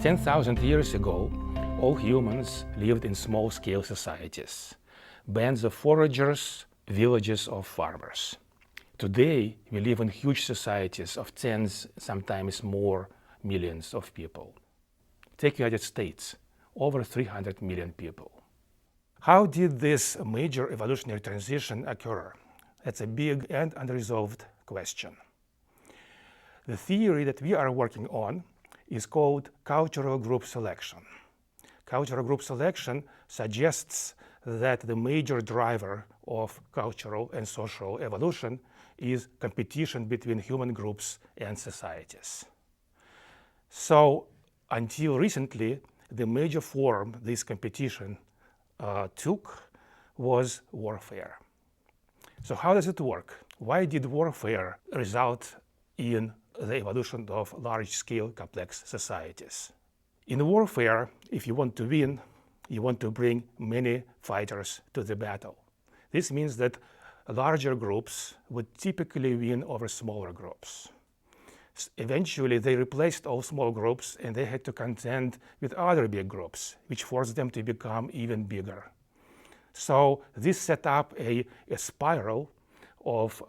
10,000 years ago, all humans lived in small-scale societies, bands of foragers, villages of farmers. Today, we live in huge societies of tens, sometimes more, millions of people. Take the United States, over 300 million people. How did this major evolutionary transition occur? That's a big and unresolved question. The theory that we are working on is called cultural group selection. Cultural group selection suggests that the major driver of cultural and social evolution is competition between human groups and societies. So, until recently, the major form this competition took was warfare. So how does it work? Why did warfare result in the evolution of large-scale complex societies? In warfare, if you want to win, you want to bring many fighters to the battle. This means that larger groups would typically win over smaller groups. Eventually, they replaced all small groups and they had to contend with other big groups, which forced them to become even bigger. So this set up a spiral of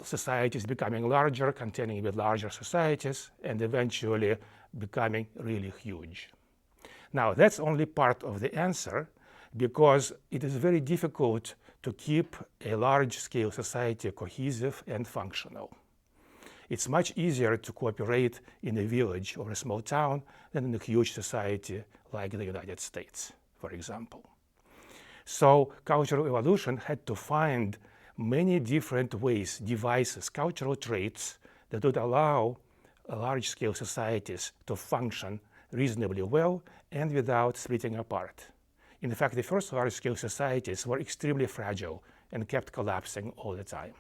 societies becoming larger, contending with larger societies, and eventually becoming really huge. Now, that's only part of the answer, because it is very difficult to keep a large-scale society cohesive and functional. It's much easier to cooperate in a village or a small town than in a huge society like the United States, for example. So cultural evolution had to find many different ways, devices, cultural traits that would allow large-scale societies to function reasonably well and without splitting apart. In fact, the first large-scale societies were extremely fragile and kept collapsing all the time.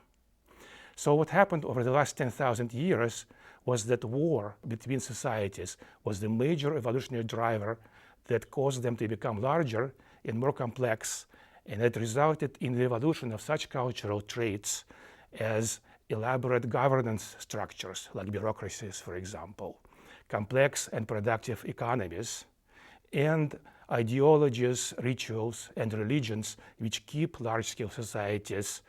So what happened over the last 10,000 years was that war between societies was the major evolutionary driver that caused them to become larger and more complex, and it resulted in the evolution of such cultural traits as elaborate governance structures, like bureaucracies, for example, complex and productive economies, and ideologies, rituals, and religions which keep large-scale societies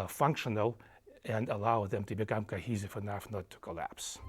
functional and allow them to become cohesive enough not to collapse.